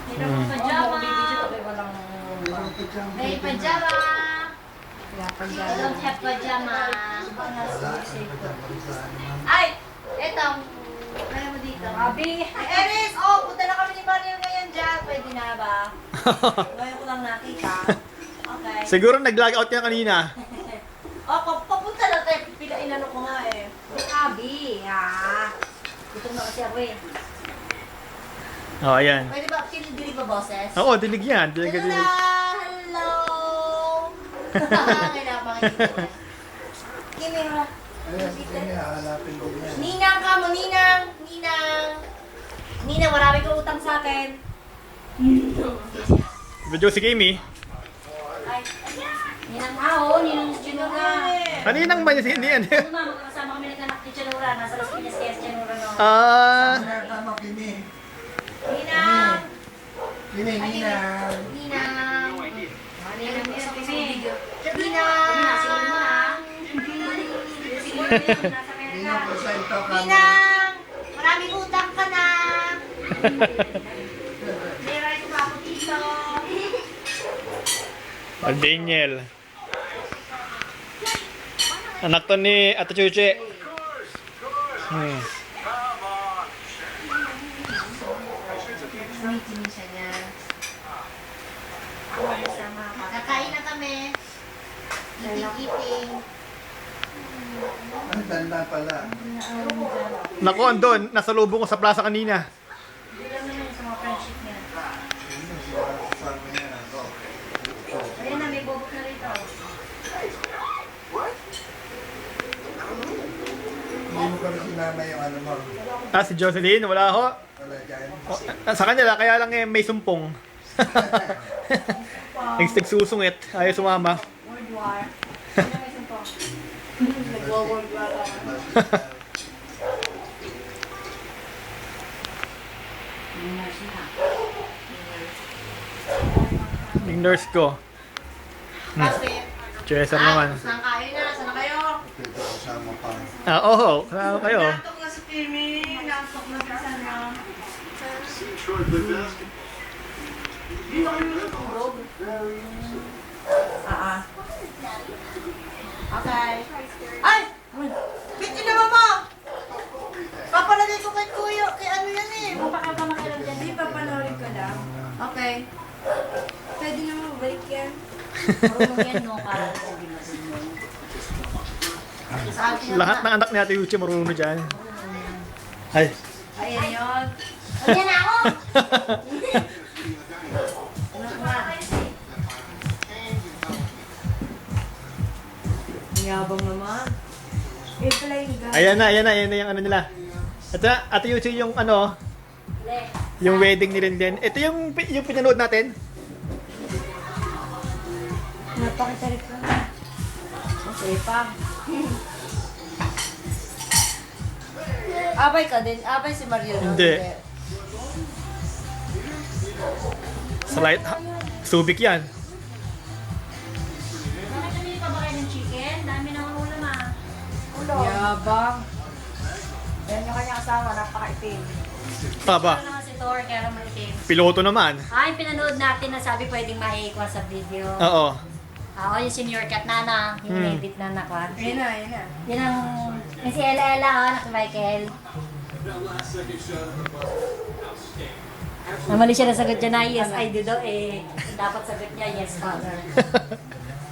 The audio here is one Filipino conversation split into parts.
May pajama. May pajama. I don't have pajama. Ay! Eto. Kaya mo dito. Abi! Eris! Oh, punta na kami ni Mario ngayon dyan. Pwede na ba? Ngayon ko lang nakita. Okay. Siguro nag-log out yan kanina. Oh, papunta na tayo. Pilain ano ko nga eh. Abi! Ah! Gutom na kasi ako eh. Oh, ayan. Pwede ba? Kinidilig ba boses? Oo, dinig yan. Dinig ka Hello! dinig. Hello! Kailangan pakikita. Kimi, ha? Ninang ka mo, Ninang! Ninang! Ninang, marami kang utang sa akin. Video si Kimi. Ay, Ninang Hao, Ninang Junura. Kaninang ba niya si Hindi yan? Ano ma, magkakasama kami nagkanak ni Junura. Nasa Las Piñas kaya si Junura no. Ninang! Ninang. Ninang! Ninang, nasa kami. Ninang! Ninang! Maraming utang ka na! Meron ko ba ako dito? Daniel. Anak to ni Ate Chuchi. Sumitin siya niya. Sama ka. Kakain na kami. Eating. Ang ganda pala. Naku, andun. Nasa lubong ko sa plaza kanina. Hindi lang naman sa mga friendship niya. Ayan na, may bobot na rito. Hindi mo kami sinama yung ano mo. Si Jocelyn, wala ho. Wala dyan. Sa kanya kaya lang may sumpong. Nagsusungit. Ayaw sumama. World War. Ano may sumpong? Nag-World War ako. Yung nurse ko. Kasi, Cesar naman. saan kain na? Saan na kayo? Dito kasama pa. Oo. Kasama kayo. Nantok na si Kimi. Nantok na si Sana. Hindi na kami natulog. Okay. Ay! Bitin naman mo! Papalagay ko kay Kuya. Kay ano yan eh. Mapakapamakilang dyan. Hindi, papanoorin ko lang. Okay. Pwede naman mabalik yan. Marunong yan, no? Parang sa akin Lahat ng anak ni Ate Yuchi marunong dyan. Ay. Ayan yun. Ayan na ako! Yabang naman. Eh, pala yung guy. Ayan na yung ano nila. Ito na, Ate Yuchi yung ano, yung wedding ni Linden. Ito yung pinanood natin. Napakitarik lang. Okay pa. Abay ka din. Abay si Mario, no? Hindi. Sa light, Subic yan. Bakit hindi pa ba kayo ng chicken? Dami na ulam ah. Yabang. Yan yung kanyang asawa, napakaitim. Taba, Ano naman si Thor, kaya naman itim. piloto naman. Ay, pinanood natin na sabi pwedeng maikwa sa video. Oo. Yung senior cat nana, yung edit na nakwan. Ayan na, ayan na. Yan ang, yung si Ella Ella, anak ni Michael. Namali siya na sagot niya na, yes, I do daw eh. Dapat sagot niya, yes, father.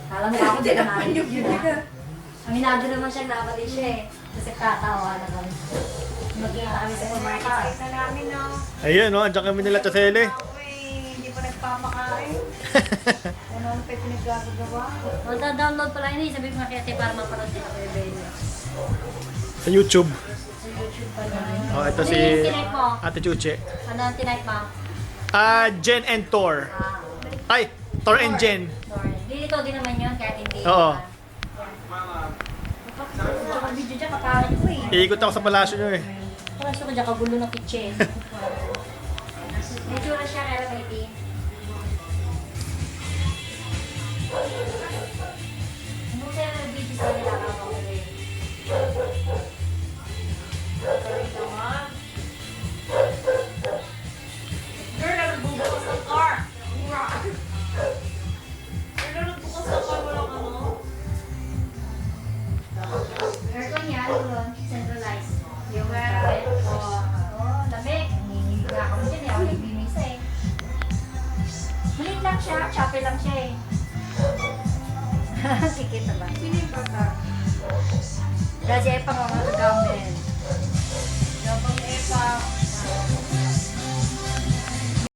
Alam mo ako, di na narinig yun ah. Aminado naman siya, namali siya eh. Kasi tatawa na kami. Magkita kami sa supermarket. Kita namin, no? Ayun, no, andyan kami nila Chasele. Ako eh, hindi pa nagpapakain. Ano pa yung pinaggagawa? Magda-download pala yun eh. Sabi ko nga kaya tayo para mapanood din ako yung video. Sa YouTube. Sa YouTube pala. Oh, ito Ano si yung tinipe mo? Ate Chuchi. Ano ang tinipe mo? Jen and Thor. Ay, Thor and Jen. Lilito din naman yun kahit hindi. Oo. Tsaka video dyan kakain ko eh. Iikot ako sa palasyo nyo eh. Parang gusto ko dyan kagulo ng kitchen. May tsura siya kaya may team. Ano kaya nag-video sa nila ako ulit? Girl, nagbubukas Aircon niya, yun, centralized. Yung carpet. Oo, lamig. Nanginginig nga kami dyan eh. Ako nagbimisa eh. Maliit lang siya, choppy lang siya eh. Sikit na ba? Sino yung bata? Dahil siya pang